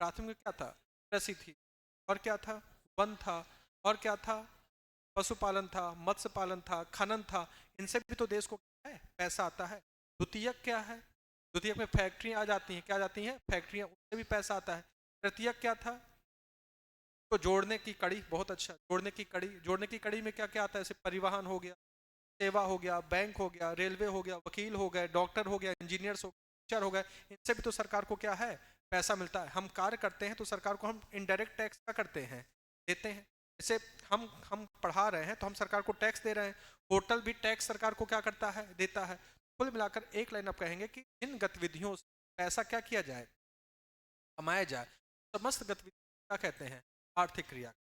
प्राथमिक में क्या था? कृषि थी, और क्या था? वन था, और क्या था? पशुपालन था, मत्स्य पालन था, खनन था। इनसे भी तो देश को क्या है? पैसा आता है। द्वितीयक क्या है? द्वितीयक में फैक्ट्रियां आ जाती हैं, क्या आ जाती हैं? फैक्ट्रियां, उससे भी पैसा आता है। तृतीयक क्या था? तो जोड़ने की कड़ी, बहुत अच्छा, जोड़ने की कड़ी। जोड़ने की कड़ी में क्या क्या आता है? जैसे परिवहन हो गया, सेवा हो गया, बैंक हो गया, रेलवे हो गया, वकील हो गए, डॉक्टर हो गया, इंजीनियर्स हो गए, टीचर हो गए। इनसे भी तो सरकार को क्या है? पैसा मिलता है। हम कार्य करते हैं तो सरकार को हम इनडायरेक्ट टैक्स क्या करते हैं? देते हैं। जैसे हम पढ़ा रहे हैं तो हम सरकार को टैक्स दे रहे हैं। होटल भी टैक्स सरकार को क्या करता है? देता है। कुल मिलाकर एक लाइन आप कहेंगे कि इन गतिविधियों से पैसा क्या किया जाए? कमाया जाए। समस्त गतिविधि क्या कहते हैं? आर्थिक क्रिया।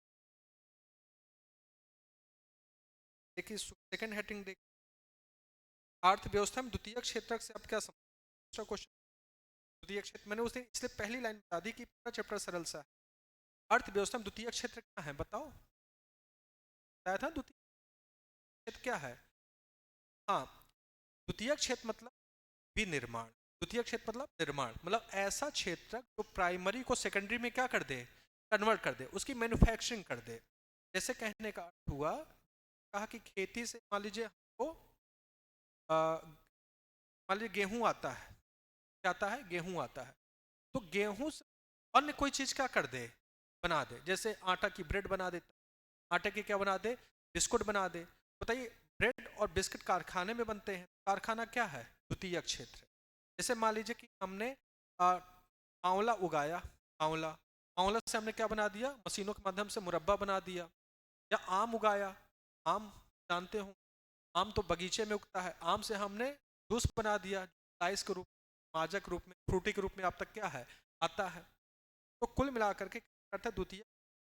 देखिए सेकंड हेडिंग देखिए, अर्थव्यवस्था में द्वितीय क्षेत्र से आप क्या समझ क्वेश्चन। द्वितीय क्षेत्र मैंने उस दिन इसलिए पहली लाइन बता दी कि पूरा चैप्टर सरल सा है। अर्थव्यवस्था में द्वितीय क्षेत्र क्या है बताओ? बताया था द्वितीय क्षेत्र क्या है? हाँ, द्वितीय क्षेत्र मतलब विनिर्माण। द्वितीय क्षेत्र मतलब निर्माण, मतलब ऐसा क्षेत्र जो प्राइमरी को सेकेंडरी में क्या कर दे? कन्वर्ट कर दे, उसकी मैन्युफैक्चरिंग कर दे। जैसे कहने का अर्थ हुआ, कहा कि खेती से मान लीजिए हमको मान लीजिए गेहूं आता है। क्या आता है? गेहूं आता है। तो गेहूं से अन्य कोई चीज क्या कर दे? बना दे। जैसे आटा की ब्रेड बना देता, आटे की क्या बना दे? बिस्कुट बना दे। बताइए, ब्रेड और बिस्किट कारखाने में बनते हैं। कारखाना क्या है? द्वितीय क्षेत्र। जैसे मान लीजिए कि हमने आंवला उगाया, आंवला, आंवला से हमने क्या बना दिया? मशीनों के माध्यम से मुरब्बा बना दिया। या आम उगाया, आम जानते हो, आम तो बगीचे में उगता है। आम से हमने जूस बना दिया, आइस के रूप में, माजक रूप में, फ्रूटी के रूप में आप तक क्या है? आता है। तो कुल मिलाकर के करता है द्वितीय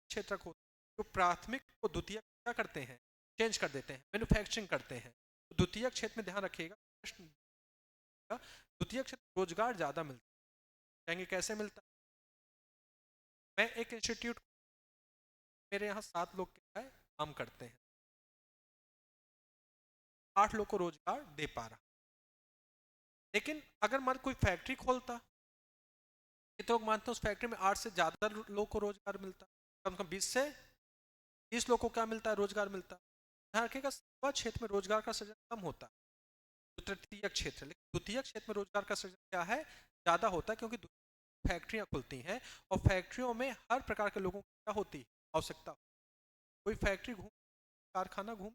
क्षेत्र को, जो प्राथमिक को द्वितीय क्या करते हैं? चेंज कर देते हैं, मैन्युफैक्चरिंग करते हैं। तो द्वितीय क्षेत्र में ध्यान रखिएगा, द्वितीय क्षेत्र रोजगार ज्यादा मिलता है। कहेंगे कैसे मिलता है? मैं एक इंस्टीट्यूट, मेरे यहाँ 7 लोग क्या है? काम करते हैं, 8 लोग को रोजगार दे पा रहा। लेकिन अगर मान कोई फैक्ट्री खोलता, कितने लोग मानते हैं उस फैक्ट्री में 8 से ज्यादा लोग को रोजगार मिलता? कम से कम 20 से 30 लोग को क्या मिलता है? रोजगार मिलता। ध्यान रखिएगा, सेवा क्षेत्र में रोजगार का सृजन कम होता है तृतीय क्षेत्र, लेकिन द्वितीय क्षेत्र में रोजगार का सृजन क्या है? ज्यादा होता है, क्योंकि फैक्ट्रियां खुलती हैं और फैक्ट्रियों में हर प्रकार के लोगों की क्या होती है? आवश्यकता। कोई फैक्ट्री घूम, कारखाना घूम,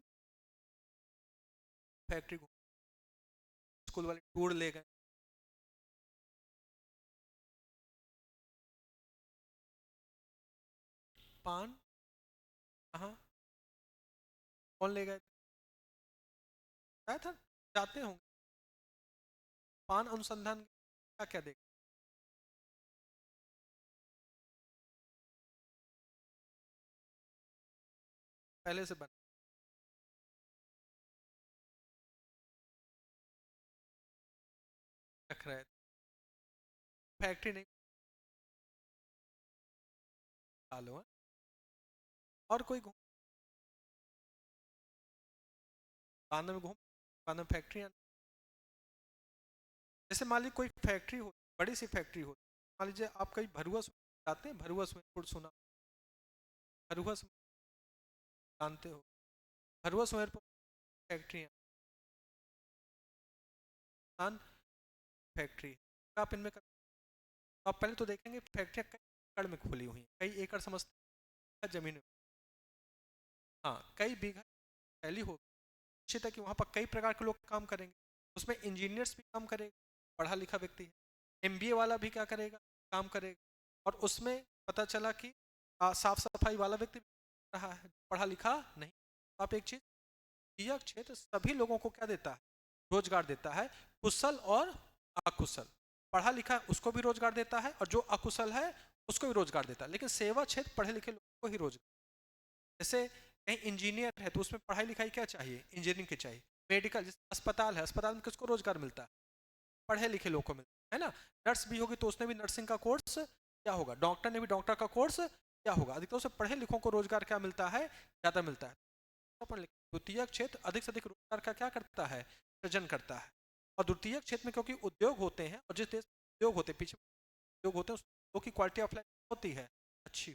फैक्ट्री घूम, स्कूल वाले टूर ले गए, पान कहाँ, कौन ले गए? आया था, जाते होंगे। पान अनुसंधान क्या क्या देख, पहले से बना रख रहे थे, फैक्ट्री नहीं डालो है? और कोई घूम, बांध में घूम, बांध में फैक्ट्री। जैसे मान लीजिए कोई फैक्ट्री हो, बड़ी सी फैक्ट्री हो, मान लीजिए आप कहीं भरुआ जाते हैं, भरुआ स्विमिंग पूल सुना? भरुआ जानते हो? भरुआ स्विमिंग पूल फैक्ट्री है, फैक्ट्री। आप इनमें आप पहले तो देखेंगे फैक्ट्रियाँ कई एकड़ में खुली हुई हैं, कई एकड़ समझते हैं जमीन में। हाँ, कई बीघा फैली हो, निश्चित है कि वहाँ पर कई प्रकार के लोग काम करेंगे। उसमें इंजीनियर्स भी काम करेगा, पढ़ा लिखा व्यक्ति है। एमबीए वाला भी क्या करेगा? काम करेगा। और उसमें पता चला कि साफ सफाई वाला व्यक्ति भी रहा है, पढ़ा लिखा नहीं। आप एक चीज, यह क्षेत्र सभी लोगों को क्या देता है? रोजगार देता है, कुशल और अकुशल। पढ़ा लिखा उसको भी रोजगार देता है, और जो अकुशल है उसको भी रोजगार देता है। लेकिन सेवा क्षेत्र पढ़े लिखे लोगों को ही रोजगार। जैसे कहीं इंजीनियर है तो उसमें पढ़ाई लिखाई क्या चाहिए? इंजीनियरिंग की चाहिए। मेडिकल, जैसे अस्पताल है, अस्पताल में किसको रोजगार मिलता है? पढ़े लिखे लोगों को मिलता है ना। नर्स भी होगी तो उसने भी नर्सिंग का कोर्स क्या होगा? डॉक्टर ने भी डॉक्टर का कोर्स क्या होगा? अधिकतर से पढ़े लिखों को रोजगार क्या मिलता है? ज्यादा मिलता है। द्वितीय क्षेत्र अधिक से अधिक रोजगार का क्या करता है? सृजन करता है। और द्वितीय क्षेत्र में क्योंकि उद्योग होते हैं, और जिस देश में उद्योग होते हैं, पीछे उद्योग होते हैं, उस उद्योग की क्वालिटी ऑफ लाइफ होती है अच्छी।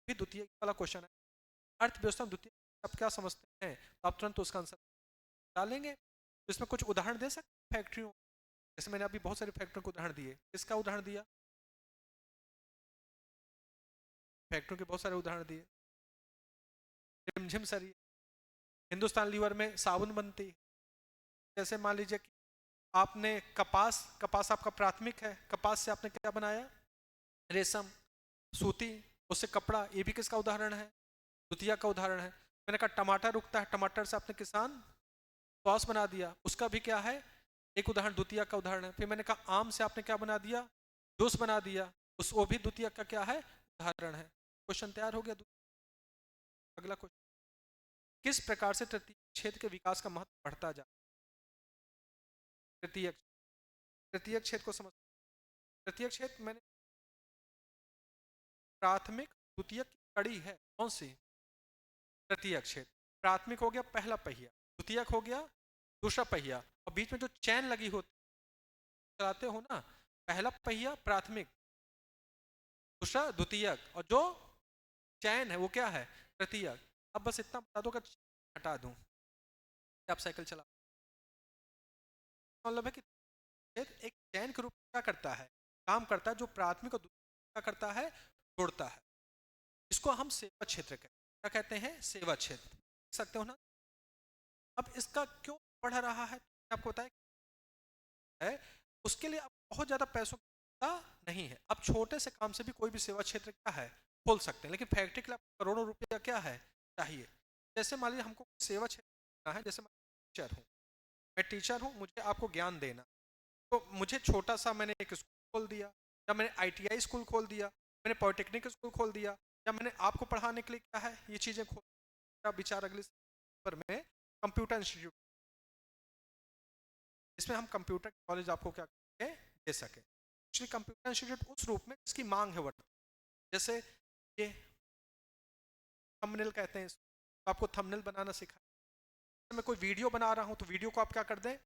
भी द्वितीय वाला क्वेश्चन है, अर्थव्यवस्था में द्वितीय आप क्या समझते हैं, तो आप तुरंत उसका आंसर डालेंगे। तो इसमें कुछ उदाहरण दे सकते फैक्ट्रियों, जैसे मैंने अभी बहुत सारी फैक्ट्रियों को उदाहरण दिए, इसका उदाहरण दिया, फैक्ट्रियों के बहुत सारे उदाहरण दिए। झिमझिम सर, हिंदुस्तान लीवर में साबुन बनती, जैसे मान लीजिए कि आपने कपास, कपास आपका प्राथमिक है, कपास से आपने क्या बनाया, रेशम, सूती, उससे कपड़ा, ये भी किसका उदाहरण है, द्वितीय का उदाहरण है। मैंने कहा टमाटर उगता है, टमाटर से आपने किसान सॉस बना दिया, उसका भी क्या है, एक उदाहरण द्वितीय का उदाहरण है। फिर मैंने कहा आम से आपने क्या बना दिया, जूस बना दिया, उस वो भी द्वितीय का क्या है, उदाहरण है। क्वेश्चन तैयार हो गया। अगला क्वेश्चन, किस प्रकार से तृतीय क्षेत्र के विकास का महत्व बढ़ता जा, तृतीय, तृतीय क्षेत्र को समझ, तृतीय क्षेत्र मैंने प्राथमिक द्वितीय की कड़ी है, कौन सी, तृतीय क्षेत्र। प्राथमिक हो गया पहला पहिया, द्वितीयक हो गया दूसरा पहिया, और बीच में जो चैन लगी होती चलाते हो ना, पहला पहिया प्राथमिक, दूसरा द्वितीयक, और जो चैन है वो क्या है, तृतीयक। अब बस इतना बता दो, अगर हटा दूं आप साइकिल चला, मतलब है कि एक चैन के रूप में क्या करता है, काम करता है, जो प्राथमिक और द्वितीयक क्या करता है, जोड़ता है। इसको हम सेवा क्षेत्र कहते हैं, क्या कहते हैं, सेवा क्षेत्र, देख सकते हो ना। अब इसका क्यों बढ़ रहा है, आपको बताया है, उसके लिए आप बहुत ज्यादा पैसों की नहीं है। अब छोटे से काम से भी कोई भी सेवा क्षेत्र क्या है, खोल सकते हैं, लेकिन फैक्ट्री के लिए आपको करोड़ों रुपया क्या है, चाहिए। जैसे मान लीजिए हमको सेवा क्षेत्र है, जैसे मैं टीचर हूँ, मैं टीचर हूँ, मुझे आपको ज्ञान देना, तो मुझे छोटा सा मैंने एक स्कूल खोल दिया, या मैंने आईटीआई स्कूल खोल दिया, मैंने पॉलिटेक्निक स्कूल खोल दिया, या मैंने आपको पढ़ाने के लिए क्या है ये चीजें खोल, विचार अगले पर में कंप्यूटर इंस्टीट्यूट, इसमें हम कंप्यूटर नॉलेज आपको क्या दे सके। एक्चुअली कंप्यूटर इंस्टीट्यूट उस रूप में जिसकी मांग है वर्तमान, जैसे ये थंबनेल कहते हैं, तो आपको थंबनेल बनाना सिखाएं, मैं कोई वीडियो बना रहा हूँ तो वीडियो को आप क्या कर दें,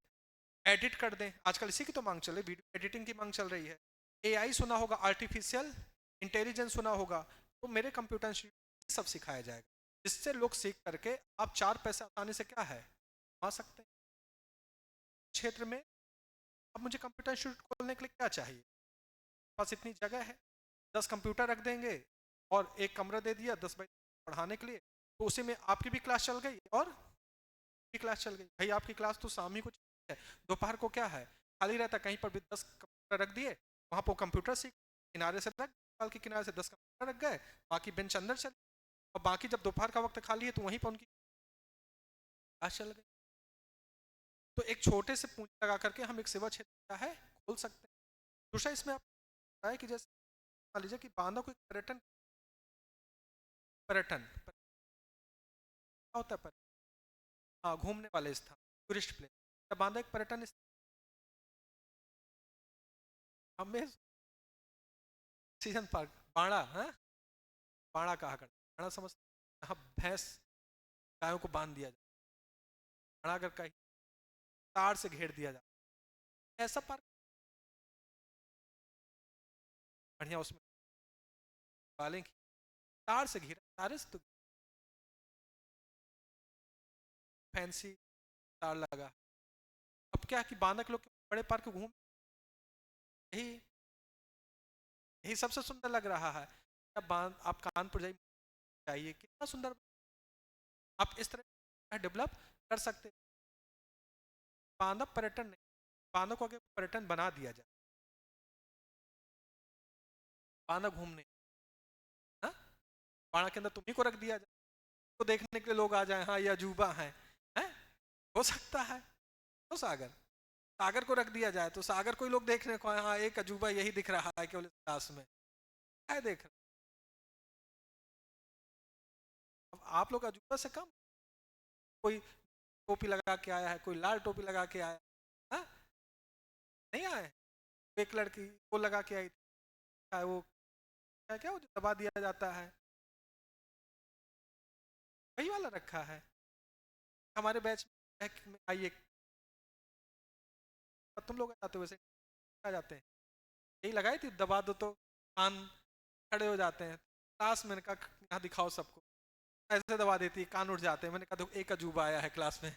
एडिट कर दें, आजकल इसी की तो मांग चल रही है, वीडियो एडिटिंग की मांग चल रही है। एआई सुना होगा, आर्टिफिशियल इंटेलिजेंस सुना होगा, तो मेरे कंप्यूटर इंस्टीट्यूट सब सिखाया जाएगा, जिससे लोग सीख करके आप चार पैसे आसानी से क्या है कमा सकते हैं। क्षेत्र में अब मुझे कंप्यूटर इंस्टीट्यूट खोलने के लिए क्या चाहिए, पास इतनी जगह है, 10 कंप्यूटर रख देंगे और एक कमरा दे दिया 10 बाई पढ़ाने के लिए, तो उसी में आपकी भी क्लास चल गई और भी क्लास चल गई। भाई आपकी क्लास तो शाम ही को है, दोपहर को क्या है खाली रहता, कहीं पर भी 10 कंप्यूटर रख दिए, वहाँ पर कंप्यूटर सीख, किनारे से रख, साल के किनारे से 10 कंप्यूटर रख गए, बाकी बेंच अंदर चल, और बाकी जब दोपहर का वक्त खाली है तो वहीं पर उनकी क्लास चल गई। तो एक छोटे से पूंजी लगा करके हम एक सेवा क्षेत्र क्या है खोल सकते हैं। दूसरा इसमें आप है कि जैसे मान लीजिए कि बांदा को एक पर्यटन, पर्यटन क्या होता है, हाँ घूमने वाले स्थान, टूरिस्ट प्लेस, या बांदा एक पर्यटन स्थल, हमें सीजन पार्क, बाड़ा है, बाड़ा कहा करते, बाड़ा समझ, यहाँ भैंस गायों को बांध दिया जाए, बाड़ा अगर कहीं तार से घेर दिया जाए, ऐसा पार्क बढ़िया, उसमें पालेंगे, तार से घेरा, तारे से तो फैंसी तार लगा। अब क्या है कि बांदा के लोग बड़े पार्क घूम, यही यही सबसे सुंदर लग रहा है। अब आप कानपुर जाइए, कितना सुंदर, आप इस तरह डेवलप कर सकते। बांदा पर्यटन नहीं, बांदा को अगर पर्यटन बना दिया जाए, बांदा घूमने, हाँ, बाड़ा के अंदर तुम्ही को रख दिया जाए, तो देखने के लिए लोग आ जाए, हाँ ये अजूबा है, हो सकता है। तो सागर, सागर को रख दिया जाए तो सागर को ही लोग देखने को, हाँ एक अजूबा यही दिख रहा है केवल इतिहास में, क्या देख रहे, अब आप लोग अजूबा से कम, कोई टोपी लगा के आया है, कोई लाल टोपी लगा के आया, हाँ नहीं आए, एक लड़की वो लगा के आई थी, वो क्या क्या वो जो दबा दिया जाता है, वही वाला रखा है। हमारे बैच में आई एक, तुम लोग आते हो वैसे आ जाते हैं, यही लगाई थी, दबा दो तो कान खड़े हो जाते हैं। क्लास मैंने कहा यहाँ दिखाओ सबको, ऐसे दबा देती है, कान उठ जाते हैं। मैंने कहा देखो एक अजूबा आया है क्लास में।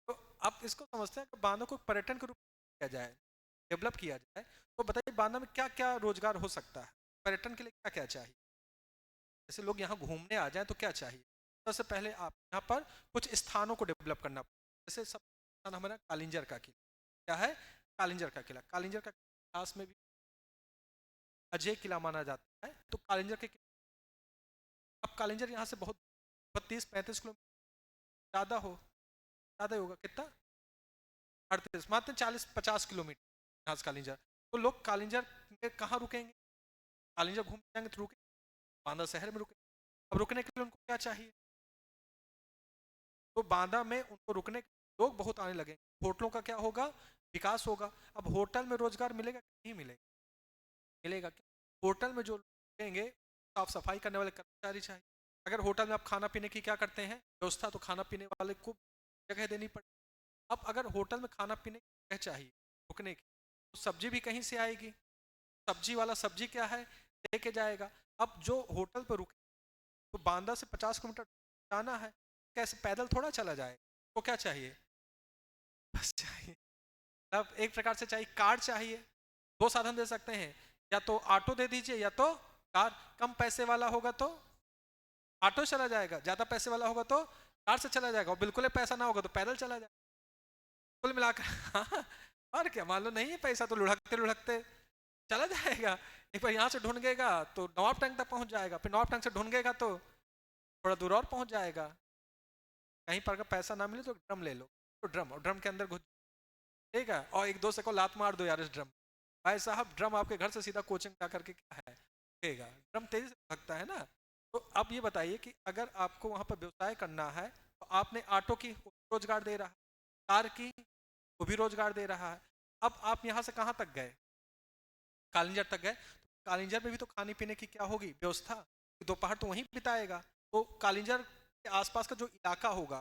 तो आप इसको समझते हैं कि बांधों को पर्यटन के रूप में किया जाए, डेवलप किया जाए, तो बताइए बांदा में क्या क्या रोजगार हो सकता है, पर्यटन के लिए क्या क्या चाहिए। जैसे लोग यहाँ घूमने आ जाएं तो क्या चाहिए। सबसे पहले आप यहाँ पर कुछ स्थानों को डेवलप करना पड़ेगा। जैसे सब स्थान हमारा कालिंजर का किला, क्या है, कालिंजर का किला। कालिंजर का इतिहास में भी अजय किला माना जाता है। तो कालिंजर के किला, अब कालिंजर यहाँ से बहुत 32-35 किलोमीटर ज़्यादा हो, ज़्यादा ही होगा, कितना, 38, मात्र 40-50 किलोमीटर यहाँ से कालिंजर। तो लोग कालिंजर में कहाँ रुकेंगे, कालिंजर घूम जाएंगे तो रुके, बांदा शहर में रुके। अब रुकने के लिए उनको क्या चाहिए, तो बांदा में उनको रुकने के लोग बहुत आने लगे, होटलों का क्या होगा, विकास होगा। अब होटल में रोजगार मिलेगा कि नहीं मिलेगा, मिलेगा क्या। होटल में जो रुकेंगे साफ सफाई करने वाले कर्मचारी चाहिए। अगर होटल में आप खाना पीने की क्या करते हैं व्यवस्था, तो खाना पीने वाले को जगह देनी पड़ेगी। अब अगर होटल में खाना पीने की जगह चाहिए रुकने की, तो सब्जी भी कहीं से आएगी, सब्जी वाला सब्जी क्या है लेके जाएगा। अब जो होटल पर रुके, तो बांदा से 50 किलोमीटर जाना है, कैसे पैदल थोड़ा चला जाए, तो क्या चाहिए, बस चाहिए। अब एक प्रकार से चाहिए, कार चाहिए। दो साधन दे सकते हैं, या तो ऑटो दे दीजिए या तो कार। कम पैसे वाला होगा तो ऑटो चला जाएगा, ज्यादा पैसे वाला होगा तो कार से चला जाएगा, और बिल्कुल ही पैसा ना होगा तो पैदल चला जाएगा। कुल मिलाकर हाँ, और क्या, मान लो नहीं है पैसा तो लुढ़कते लुढ़कते चला जाएगा। एक बार यहाँ से ढूंढेगा तो नवाब टैंक तक पहुंच जाएगा, फिर नवाब टैंक से ढूंढेगा तो थोड़ा दूर और पहुंच जाएगा। कहीं पर अगर पैसा ना मिले तो ड्रम ले लो, तो ड्रम, और ड्रम के अंदर घुस, ठीक है, और एक दोस्त को लात मार दो यार इस ड्रम। भाई साहब ड्रम आपके घर से सीधा कोचिंग जा करके क्या है देगा, ड्रम तेजी से भागता है ना। तो अब ये बताइए कि अगर आपको वहां पर व्यवसाय करना है, तो आपने ऑटो की रोजगार दे रहा है, कार की वो भी रोजगार दे रहा है। अब आप यहाँ से कहाँ तक गए, कालिंजर तक गए, तो कालिंजर में भी तो खाने पीने की क्या होगी व्यवस्था, दोपहर तो वहीं बिताएगा। तो कालिंजर के आसपास का जो इलाका होगा,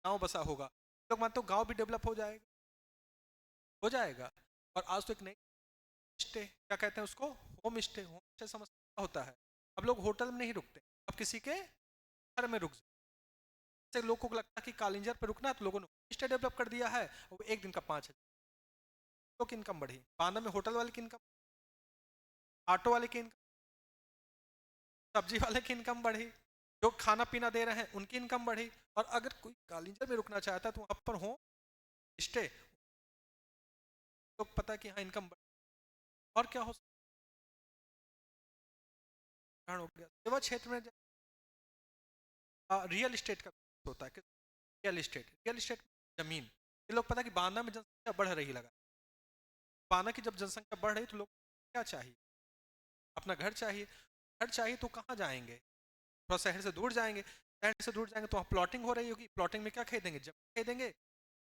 गांव बसा होगा, लोग मानते हो गांव भी डेवलप हो जाएगा, हो जाएगा। और आज तो एक नई स्टे, क्या कहते हैं उसको, होम स्टे। होम स्टे समझ होता है, अब लोग होटल में नहीं रुकते, अब किसी के घर में रुक जाते। जैसे लोगों को लगता है कि कालिंजर पे रुकना है, तो लोगों ने स्टे डेवलप कर दिया है, और एक दिन का 5,000 लोग की इनकम बढ़ी। बांदा में होटल वाले की इनकम, ऑटो वाले की इनकम, सब्जी वाले की इनकम बढ़ी, जो खाना पीना दे रहे हैं उनकी इनकम बढ़ी। और अगर कोई कालिंजर में रुकना चाहता है तो वहां पर होम स्टे, तो पता है कि हाँ इनकम बढ़ी। और क्या हो सकता, हो गया सेवा क्षेत्र में रियल इस्टेट का होता है। रियल इस्टेट, रियल इस्टेट जमीन, ये लोग पता है कि बांदा में जनसंख्या बढ़ रही लगा, बांदा की जब जनसंख्या बढ़ रही तो लोग क्या चाहिए, अपना घर चाहिए। घर चाहिए तो कहाँ जाएंगे, थोड़ा शहर से दूर जाएंगे, शहर से दूर जाएंगे तो वहाँ प्लॉटिंग हो रही होगी, प्लॉटिंग में क्या खरीदेंगे, जमीन खरीदेंगे।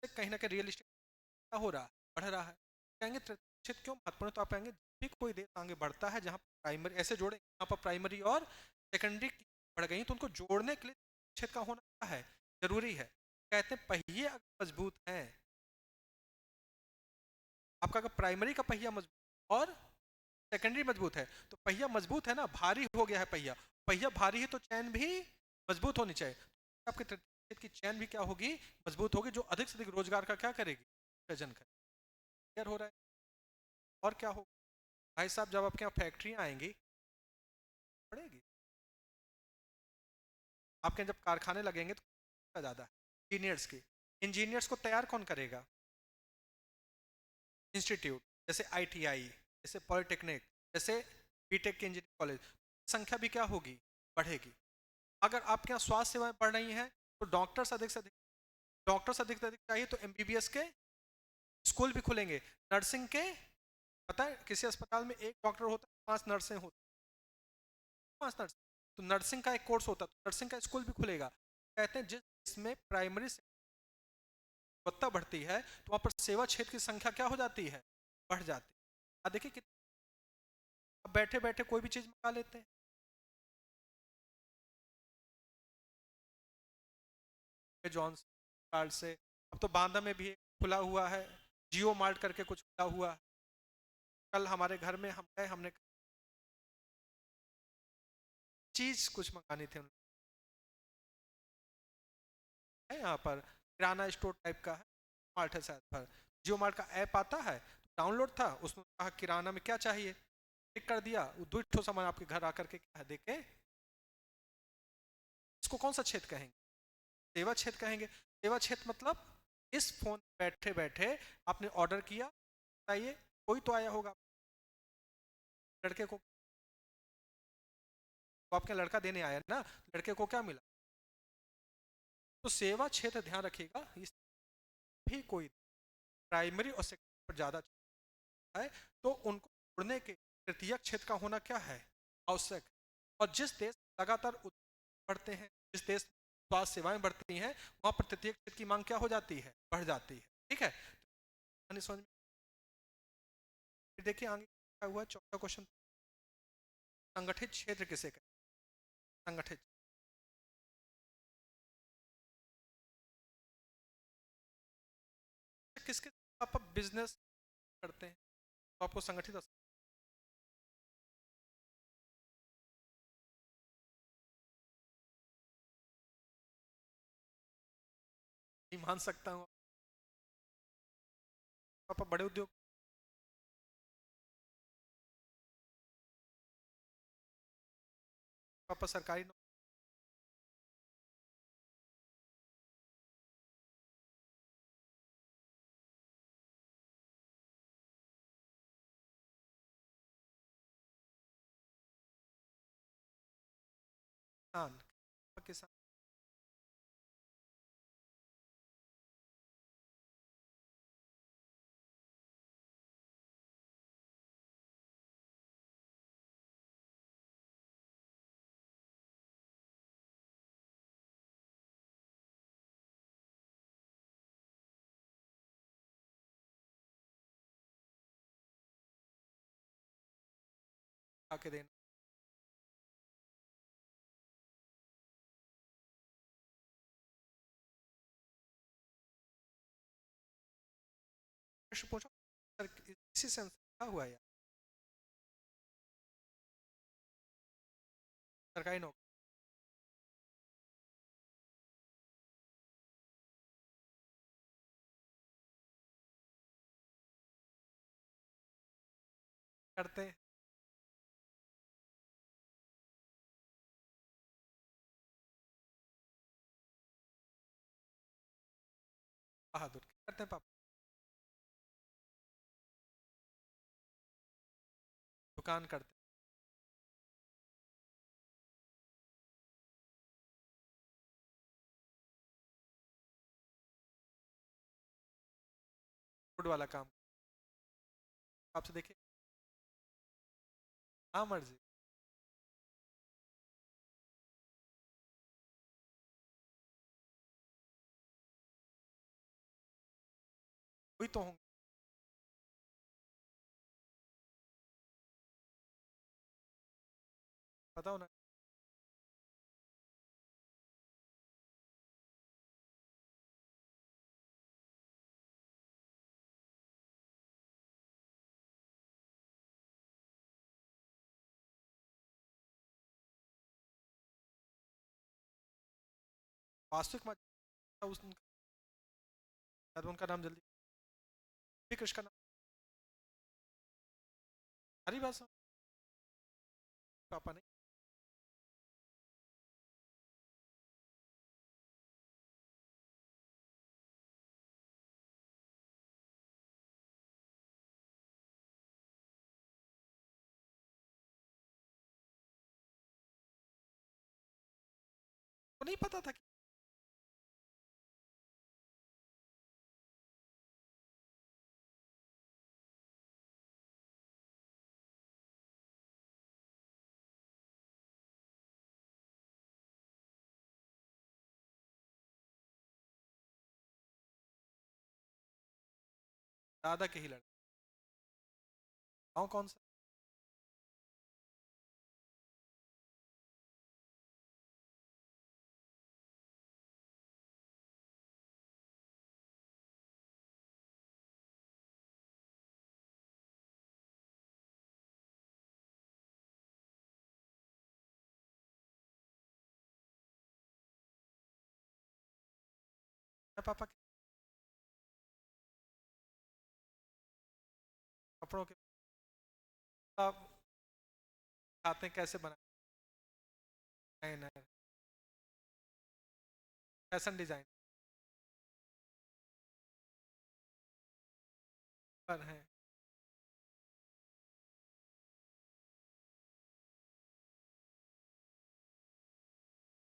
कहीं ना कहीं रियल इस्टेट क्या हो रहा है, बढ़ रहा है। कहेंगे क्षेत्र क्यों महत्वपूर्ण, तो आप कहेंगे भी कोई देश आगे बढ़ता है जहाँ प्राइमरी ऐसे जोड़े, यहाँ पर प्राइमरी और सेकेंडरी बढ़ गई, तो उनको जोड़ने के लिए क्षेत्र का होना क्या है, जरूरी है। कहते हैं पहिए अगर मजबूत हैं, आपका अगर प्राइमरी का पहिया मजबूत और सेकेंडरी मजबूत है, तो पहिया मजबूत है ना, भारी हो गया है पहिया, पहिया भारी है तो चैन भी मजबूत होनी चाहिए। आपके क्षेत्र की चैन भी क्या होगी, मजबूत होगी, जो अधिक से अधिक रोजगार का क्या करेगी, सृजन करेगी। क्लियर हो रहा है। और क्या हो भाई साहब, जब आपके यहाँ फैक्ट्रियाँ आएंगी पड़ेगी, आपके यहाँ जब कारखाने लगेंगे तो ज़्यादा है इंजीनियर्स की, इंजीनियर्स को तैयार कौन करेगा, इंस्टीट्यूट, जैसे आईटीआई, जैसे पॉलिटेक्निक, जैसे बीटेक के इंजीनियरिंग कॉलेज, संख्या भी क्या होगी, बढ़ेगी। अगर आपके यहाँ स्वास्थ्य सेवाएं बढ़ रही हैं, तो डॉक्टर्स अधिक से अधिक, डॉक्टर्स अधिक से अधिक चाहिए, तो एमबीबीएस के स्कूल भी खुलेंगे। नर्सिंग के, पता है किसी अस्पताल में एक डॉक्टर होता है, 5 नर्सें होती, 5 नर्स, तो नर्सिंग का एक कोर्स होता है, तो नर्सिंग का स्कूल भी खुलेगा। कहते हैं जिसमें प्राइमरी से गुणवत्ता बढ़ती है, तो वहाँ पर सेवा क्षेत्र की संख्या क्या हो जाती है, बढ़ जाती है। अब देखिए कि अब बैठे बैठे कोई भी चीज मंगा लेते हैं, जॉन कार्ड से। अब तो बांदा में भी खुला हुआ है, जियो मार्ट करके कुछ खुला हुआ है। कल हमारे घर में हम गए, हमने चीज कुछ मंगानी थी है यहाँ पर किराना स्टोर टाइप का है, मार्ट है शायद पर, जियो मार्ट का ऐप आता है, डाउनलोड था, उसमें कहा किराना में क्या चाहिए, क्लिक कर दिया, वो दो ठो सामान आपके घर आकर के क्या है देके। इसको कौन सा क्षेत्र कहेंगे? सेवा क्षेत्र कहेंगे। सेवा क्षेत्र मतलब इस फोन बैठे बैठे आपने ऑर्डर किया, बताइए कोई तो आया होगा लड़के को, तो आपके लड़का देने आया ना, लड़के को क्या मिला? तो सेवा क्षेत्र ध्यान रखिएगा, इस भी कोई प्राइमरी और सेकेंडरी पर ज्यादा है तो उनको जोड़ने के तृतीयक क्षेत्र का होना क्या है, आवश्यक। और जिस देश लगातार बढ़ते हैं, जिस देश स्वास्थ्य सेवाएं बढ़ती हैं, वहां पर तृतीयक क्षेत्र की मांग क्या हो जाती है, बढ़ जाती है। ठीक है, समझ में। देखिए आगे क्या हुआ, चौथा क्वेश्चन, संगठित क्षेत्र किसे कहते हैं? संगठित किसके, आप बिजनेस करते हैं तो आपको संगठित नहीं मान सकता हूँ। आप बड़े उद्योग आप सरकारी किसान, किसान आके देना। प्रश्न पूछो सर, इसी से क्या हुआ यार, सरकारी नौकरी करते हैं, बहादुर करते हैं पापा, दुकान करते हैं, फूड वाला काम। आपसे देखिए, हाँ मर्जी, वही तो होंगे, बताओ ना। वास्तविक मत उनका नाम जल्दी, कृष्ण का नाम, हरी भाषा, पापा नहीं, तो नहीं पता था कि दादा के ही लड़के। गाँव कौन सा? पापा के कपड़ों के आप खाते हैं कैसे बनाए, फैशन डिजाइन पर हैं,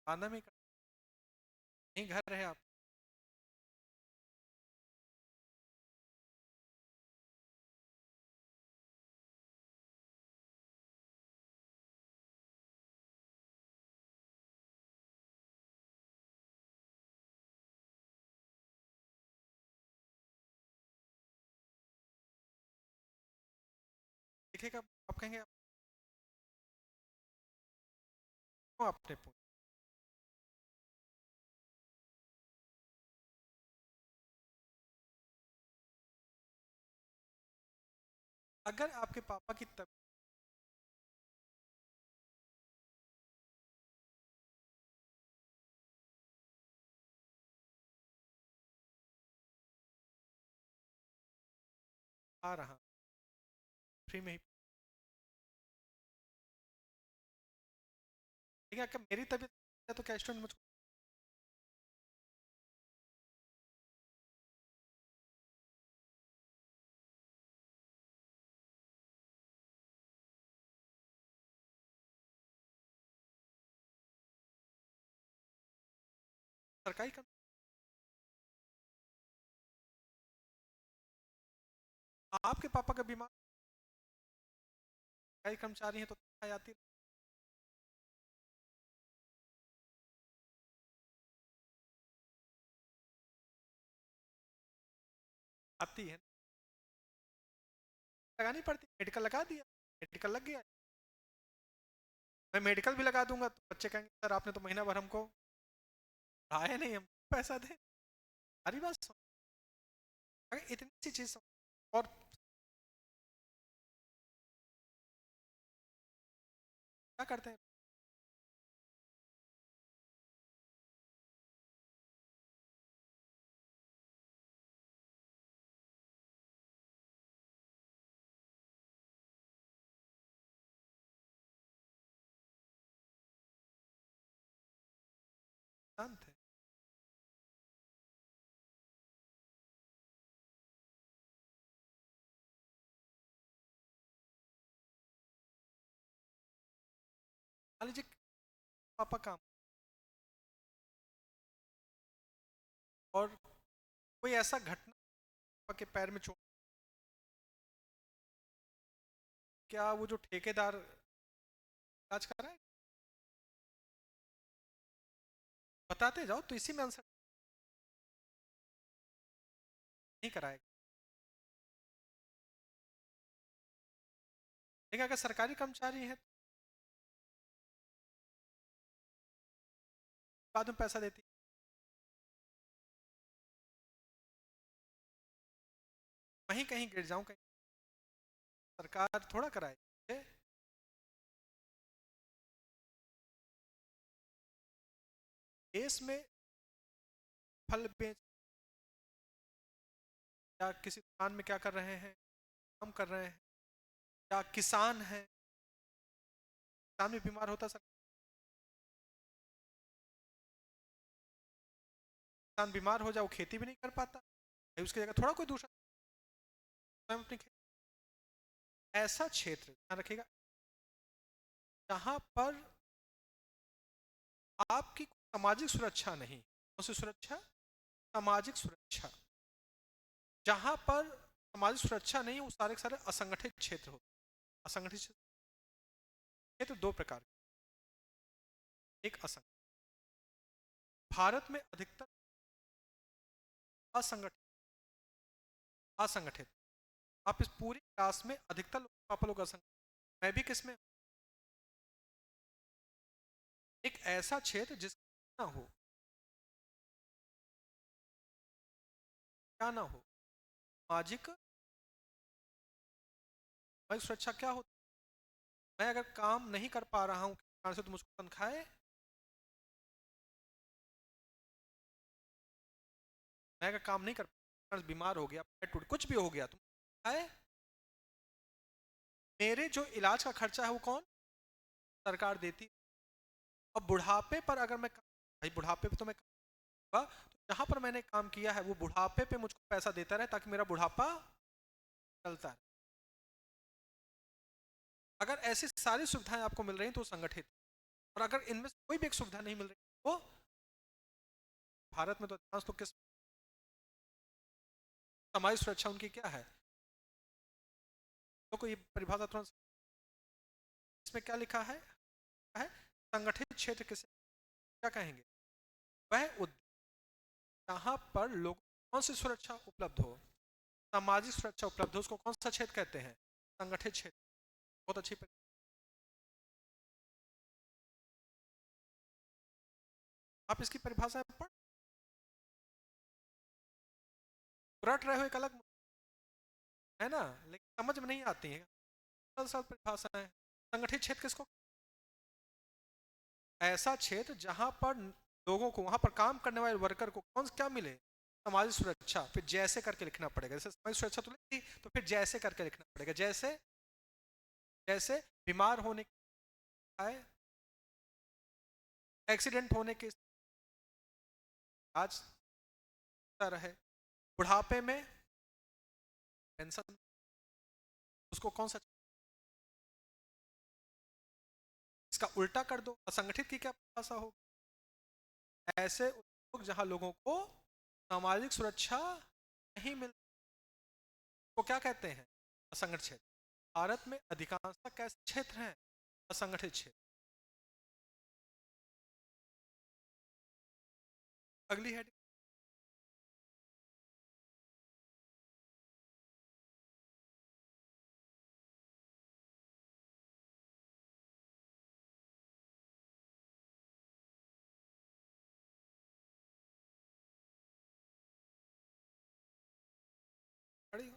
खाना में नहीं घर है आप। देखिएगा आप कहेंगे क्यों आपने पूछा। अगर आपके पापा की तबीयत आ रहा फ्री में ही, देखिए अगर मेरी तबीयत है तो क्या स्टूडेंट मुझको सरकारी आपके पापा का बीमार सरकारी कर्मचारी हैं तो तनख्वाह आती आती है, लगानी पड़ती, मेडिकल लगा दिया, मेडिकल लग गया, मैं मेडिकल भी लगा दूंगा तो बच्चे कहेंगे सर आपने तो महीना भर हमको पढ़ाया नहीं, हम पैसा दें। सारी बात सुन, अगर इतनी सी चीज और क्या करते हैं, शांत है। मान लीजिए पापा काम और कोई ऐसा घटना पापा के पैर में चोट, क्या वो जो ठेकेदार इलाज कराए, बताते जाओ तो इसी में आंसर नहीं कराएगा। लेकिन अगर सरकारी कर्मचारी है बाद में पैसा देती, वहीं कहीं गिर जाऊं कहीं, सरकार थोड़ा कराएगी। देश में फल बेच या किसी दुकान में क्या कर रहे हैं, काम कर रहे हैं, या किसान है, किसान भी बीमार होता सर, किसान बीमार हो जाए वो खेती भी नहीं कर पाता, भाई उसकी जगह थोड़ा कोई दूसरा स्वयं अपनी खेती, ऐसा क्षेत्र ध्यान रखिएगा जहां पर आपकी सामाजिक सुरक्षा नहीं, कौन सी सुरक्षा, सामाजिक सुरक्षा, जहां पर सामाजिक सुरक्षा नहीं वो सारे के सारे असंगठित क्षेत्र होते हैं। असंगठित क्षेत्र दो प्रकार के, एक असंगठित, भारत में अधिकतर असंगठित, असंगठित, आप इस पूरी क्लास में अधिकतर लोग आप लोग असंगठित, मैं भी किसमें, एक ऐसा क्षेत्र जिसका ना हो, क्या ना हो, सामाजिक सामाजिक सुरक्षा क्या होती है, मैं अगर काम नहीं कर पा रहा हूँ कारण से तो मुझको तनख्वाह मैं अगर काम नहीं कर पाया, बीमार हो गया, पैर टूट, कुछ भी हो गया, तो है मेरे जो इलाज का खर्चा है वो कौन, सरकार देती। और बुढ़ापे पर अगर मैं, भाई बुढ़ापे पे तो मैं तो जहां पर मैंने काम किया है वो बुढ़ापे पे मुझको पैसा देता रहे ताकि मेरा बुढ़ापा चलता है। अगर ऐसी सारी सुविधाएं आपको मिल रही हैं तो संगठित, और अगर इनमें से कोई भी एक सुविधा नहीं मिल रही वो, भारत में तो अधिकांश लोग किस, सामाजिक सुरक्षा उनकी क्या है, तो कोई परिभाषा तुरंत, इसमें क्या लिखा है संगठित क्षेत्र किसे क्या कहेंगे, वह उद्योग जहां पर लोगों को कौन सी सुरक्षा उपलब्ध हो, सामाजिक सुरक्षा उपलब्ध हो, उसको कौन सा क्षेत्र कहते हैं, संगठित क्षेत्र। बहुत अच्छी आप इसकी परिभाषा पढ़, रट रहे हो एक अलग है ना, लेकिन समझ में नहीं आती है, सरल सरल परिभाषाएं। संगठित क्षेत्र किसको, ऐसा क्षेत्र जहां पर लोगों को, वहां पर काम करने वाले वर्कर को कौन क्या मिले, सामाजिक सुरक्षा, फिर जैसे करके लिखना पड़ेगा, जैसे सामाजिक सुरक्षा तो लिखी, तो फिर जैसे करके लिखना पड़ेगा, जैसे, जैसे बीमार होने है, एक्सीडेंट होने के आज रहे, बुढ़ापे में पेंशन, उसको कौन सा, इसका उल्टा कर दो, असंगठित की क्या भाषा हो, ऐसे उद्योग जहां लोगों को सामाजिक सुरक्षा नहीं मिल, को क्या कहते हैं, असंगठित क्षेत्र। भारत में अधिकांशतः कैसे क्षेत्र हैं, असंगठित क्षेत्र। अगली हेडिंग, पढ़ी हो,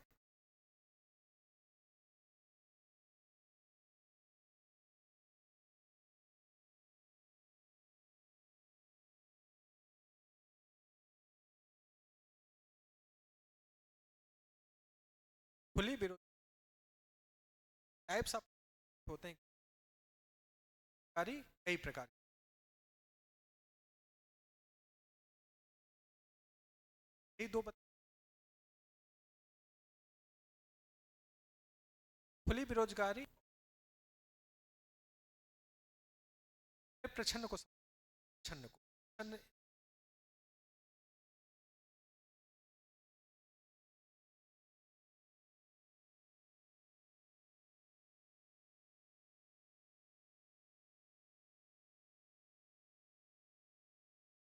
खुली बेरोजगारी टाइप्स ऑफ होते हैं, कई प्रकार, यही दो खुली बेरोजगारी, प्रछन्न को, प्रछन्न को, प्रछन्न,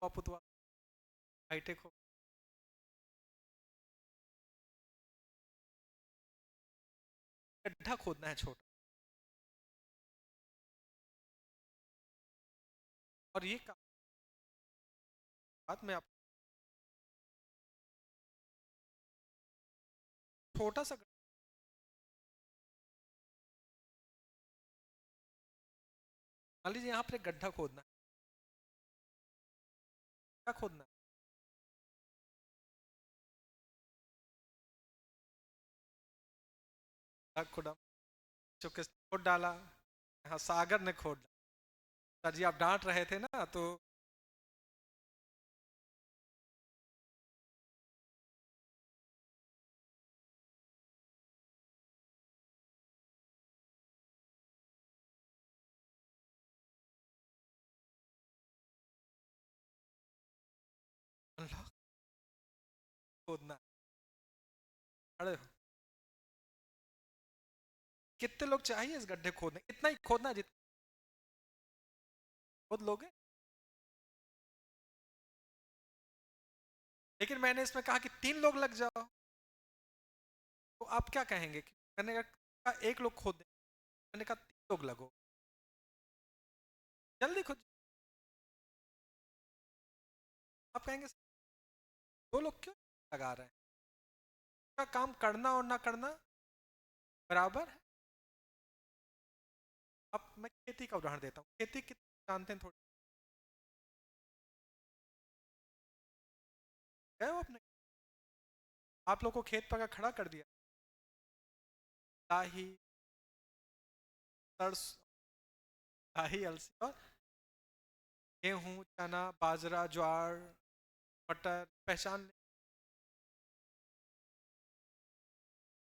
पुतवा, हाईटेक हो, गड्ढा खोदना है छोटा, और ये बात मैं आप, छोटा सा मान लीजिए यहाँ पर एक गड्ढा खोदना है, क्या खोदना है, खुदा चुपके से खोद डाला, यहाँ सागर ने खोद डाला, सर जी आप डांट रहे थे ना तो, अल्लाह, खोदना, अरे कितने लोग चाहिए इस गड्ढे खोदने, इतना ही खोदना जितना खोद लोगे। लेकिन मैंने इसमें कहा कि 3 लोग लग जाओ, तो आप क्या कहेंगे कि मैंने कहा एक लोग खोद दे, मैंने कहा 3 लोग लगो, जल्दी खोद, आप कहेंगे 2 लोग क्यों लगा रहे हैं, का काम करना और ना करना बराबर है। अब मैं खेती का उदाहरण देता हूँ, खेती कितने जानते हैं, थोड़ी गए हो अपने, आप लोग को खेत पर खड़ा कर दिया, लाही, सरस, लाही, अलसी और गेहूं, चना, बाजरा, ज्वार, मटर पहचान ले।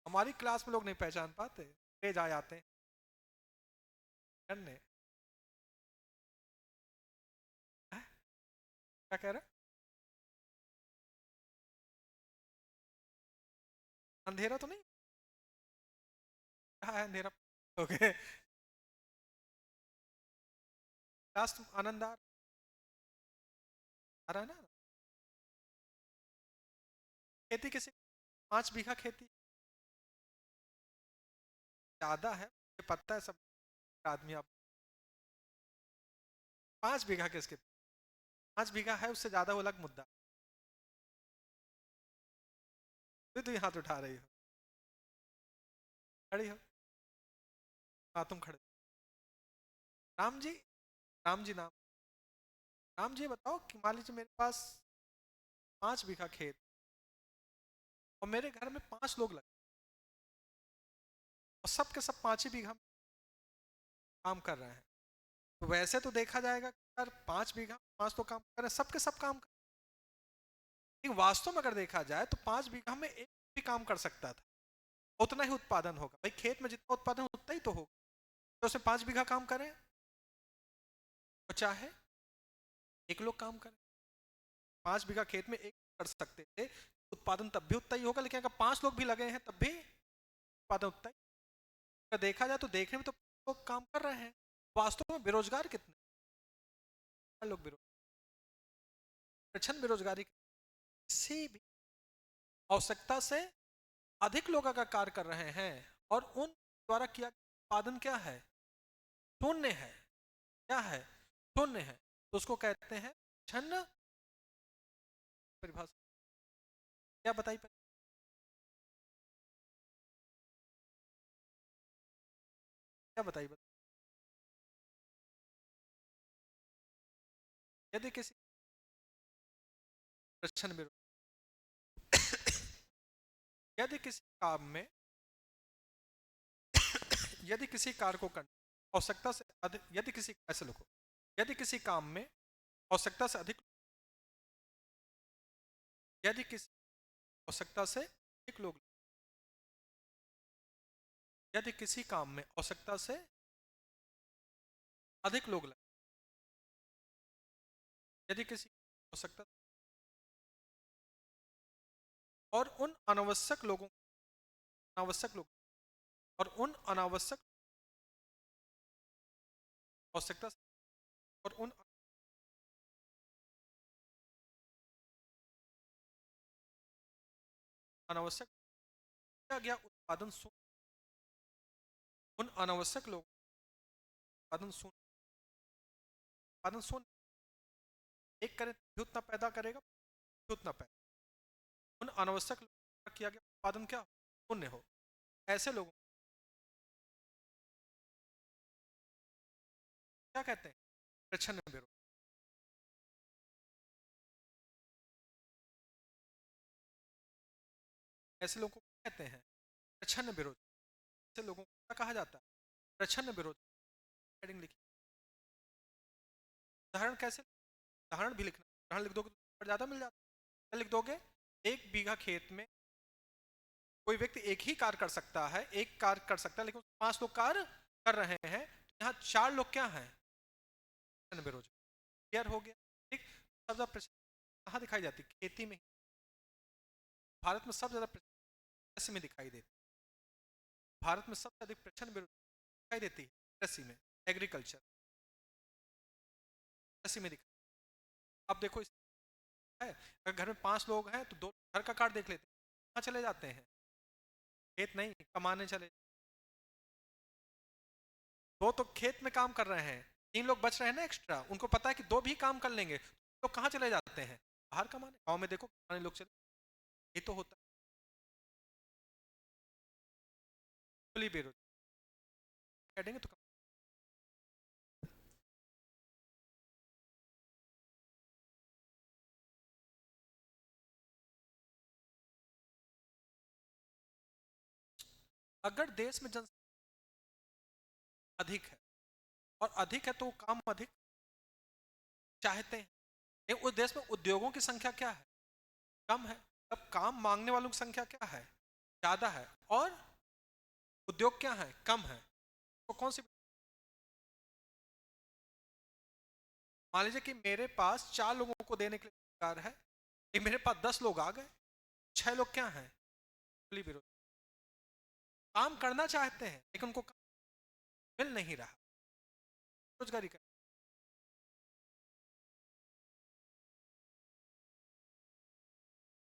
हमारी क्लास में लोग नहीं पहचान पाते, तेज आ जाते हैं करने। हैं? क्या कह रहे हैं? अंधेरा तो नहीं? कहाँ है अंधेरा? ओके। लास्ट आनंद आ रहा है ना? खेती किसी, 5 बीघा खेती ज्यादा है, मुझे पता है सब आदमी। आप 5 बीघा किसके? 5 बीघा है, उससे ज्यादा वो अलग मुद्दा। फिर तो हाथ उठा रही हो, खड़ी हो। हाँ तुम खड़े। राम जी, राम जी नाम, राम जी बताओ कि मान लीजिए मेरे पास 5 बीघा खेत और मेरे घर में 5 लोग लगे और सब के सब 5 ही बीघा में काम कर रहे हैं। तो वैसे तो देखा जाएगा कि यार 5 बीघा 5 तो काम कर रहे हैं, सब के सब काम कर। लेकिन वास्तव में अगर देखा जाए तो 5 बीघा में एक भी काम कर सकता था, उतना ही उत्पादन होगा। भाई खेत में जितना उत्पादन उतना ही तो होगा, तो उसमें 5 बीघा काम करें और चाहे एक लोग काम करें। 5 बीघा खेत में एक कर सकते थे, उत्पादन तब भी उतना ही होगा। लेकिन अगर 5 लोग भी लगे हैं तब भी उत्पादन उतना ही। अगर देखा जाए तो देखने में तो लोग काम कर रहे हैं, वास्तव में बेरोजगार कितने लोग बेरोजगार, प्रचंड बेरोजगारी। किसी भी आवश्यकता से अधिक लोग अगर कार्य कर रहे हैं और उन द्वारा किया गया उत्पादन क्या है? शून्य है। क्या है? शून्य है। तो उसको कहते हैं छन्न परिभाषा। क्या बताई? क्या बताई? यदि किसी प्रश्न में, यदि किसी काम में, यदि किसी कार्य को करने आवश्यकता से अधिक, यदि किसी, ऐसे लिखो, यदि किसी काम में आवश्यकता से अधिक, यदि किसी आवश्यकता से अधिक लोग, यदि किसी काम में आवश्यकता से अधिक लोग लगे, यदि किसी आवश्यकता और उन अनावश्यक लोगों, अनावश्यक लोग और उन अनावश्यक आवश्यकता और उन अनावश्यक किया गया उत्पादन शून्य, उन अनावश्यक लोग उत्पादन शून्य, उत्पादन शून्य। एक करे तो उतना पैदा करेगा, उतना पैदा। उन अनावश्यक लोगों का किया गया उत्पादन क्या शून्य हो, ऐसे लोगों को क्या कहते हैं? प्रच्छन्न विरोध। ऐसे लोगों को क्या कहते हैं? प्रच्छन्न विरोध। ऐसे लोगों को क्या कहा जाता है? प्रच्छन्न विरोध। हेडिंग लिखी। उदाहरण कैसे? उदाहरण भी लिखना, उदाहरण लिख दोगे तो ज्यादा मिल जाता है। क्या लिख दोगे? 1 बीघा खेत में कोई व्यक्ति एक ही कार्य कर सकता है, एक कार्य कर सकता है, लेकिन 5 लोग कार्य कर रहे हैं। यहाँ 4 लोग क्या हैं? बेरोजगार। क्लियर हो गया? ठीक। सबसे ज्यादा प्रचलन कहाँ दिखाई जाती है? खेती में। भारत में सबसे ज्यादा प्रचलन कृषि में दिखाई देती है। भारत में सबसे अधिक प्रचलन बेरोजगारी दिखाई देती है कृषि में, एग्रीकल्चर, कृषि में दिखाई। अब देखो है, अगर घर में 5 लोग हैं तो 2 घर का कार्य देख लेते हैं, कहाँ चले जाते हैं? खेत नहीं, कमाने चले। 2 तो खेत में काम कर रहे हैं, 3 लोग बच रहे हैं ना एक्स्ट्रा, उनको पता है कि 2 भी काम कर लेंगे, तो कहाँ चले जाते हैं? बाहर कमाने। गाँव में देखो कमाने लोग चले, ये तो होता है बेरोजगार। कहेंगे तो अगर देश में जनसंख्या अधिक है और अधिक है तो काम अधिक चाहते हैं, लेकिन उस देश में उद्योगों की संख्या क्या है, कम है। अब काम मांगने वालों की संख्या क्या है, ज्यादा है, और उद्योग क्या है, कम है। तो कौन सी, मान लीजिए कि मेरे पास 4 लोगों को देने के लिए रोजगार है, लेकिन मेरे पास 10 लोग आ गए, 6 लोग क्या हैं, खुली बेरोजगार, काम करना चाहते हैं लेकिन उनको काम मिल नहीं रहा, रोजगारी का।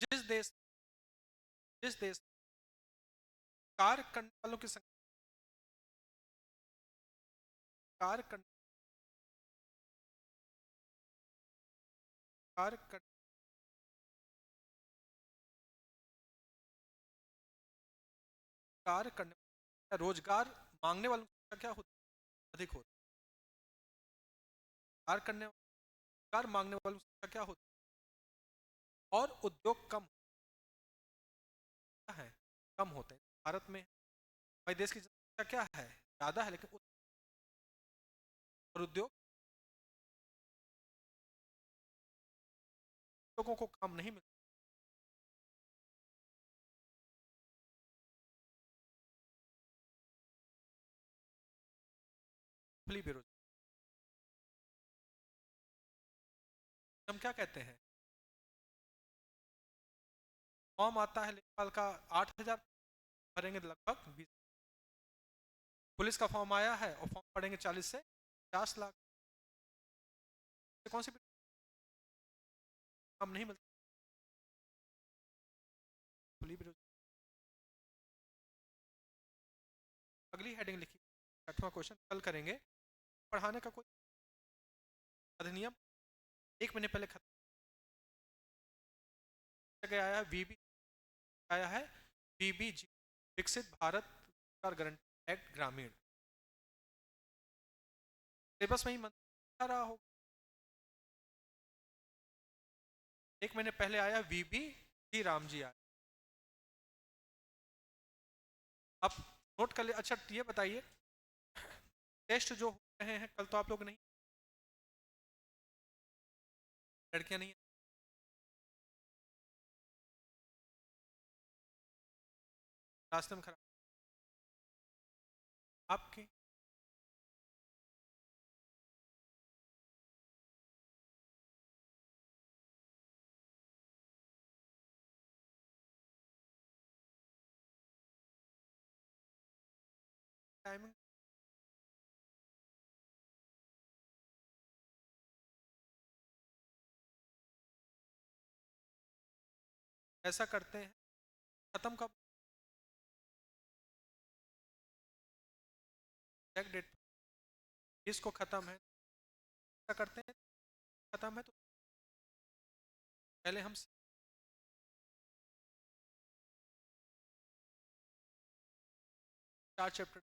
जिस देश जिस देश कार्य करने वालों की संख्या, कार्य करने कार्य कर, कार्य करने रोजगार मांगने वालों की संख्या क्या होती है, अधिक होती है। कार्य करने रोजगार मांगने वालों की संख्या क्या होती है, और उद्योग कम होता है, कम होते हैं। भारत में हमारे देश की जनसंख्या क्या है, ज्यादा है, लेकिन और उद्योग, लोगों को काम नहीं मिलता, खुली बेरोजगारी। हम क्या कहते हैं, फॉर्म आता है लेखपाल का 8,000 भरेंगे लगभग 20, पुलिस का फॉर्म आया है और फॉर्म पड़ेंगे 40 से 50 लाख, कौन सी काम नहीं मिलता, खुली बेरोजगारी। अगली हेडिंग लिखी, 8वां क्वेश्चन कल करेंगे। पढ़ाने का कोई अधिनियम 1 महीने पहले खत्म गया है, वीबी आया है, वीबीजी, विकसित भारत रोजगार गारंटी एक्ट ग्रामीण, सिलेबस में ही मंत्र रहा हो। 1 महीने पहले आया वीबी जी, राम जी आया। अब नोट कर ले। अच्छा ये बताइए, टेस्ट जो हो रहे हैं कल, तो आप लोग नहीं, लड़कियां नहीं, रास्ते में खराब आपकी, टाइमिंग ऐसा करते हैं, खत्म कब, एग्जैक्ट डेट, इसको खत्म है, ऐसा करते हैं, खत्म है तो पहले हम 4 चैप्टर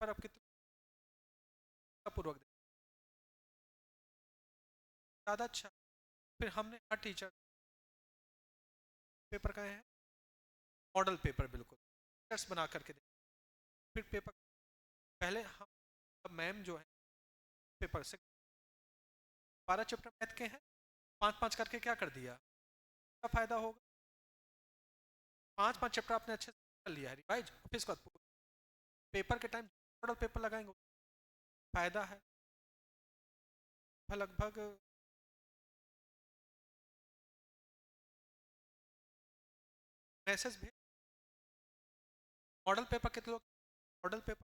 पर, अब कितना पूर्वक दें, ज़्यादा अच्छा। फिर हमने हर टीचर पेपर का है, मॉडल पेपर बिल्कुल टीचर्स बना करके दें, फिर पेपर पहले हम मैम जो है पेपर से 12 चैप्टर मैथ के हैं, 5-5 करके क्या कर दिया, क्या फायदा होगा, 5-5 चैप्टर आपने अच्छे से कर लिया है रिवाइज, फिर इसके बाद पेपर के टाइम मॉडल पेपर लगाएंगे, फायदा है। लगभग मैसेज भेज, मॉडल पेपर कितने लोग, मॉडल पेपर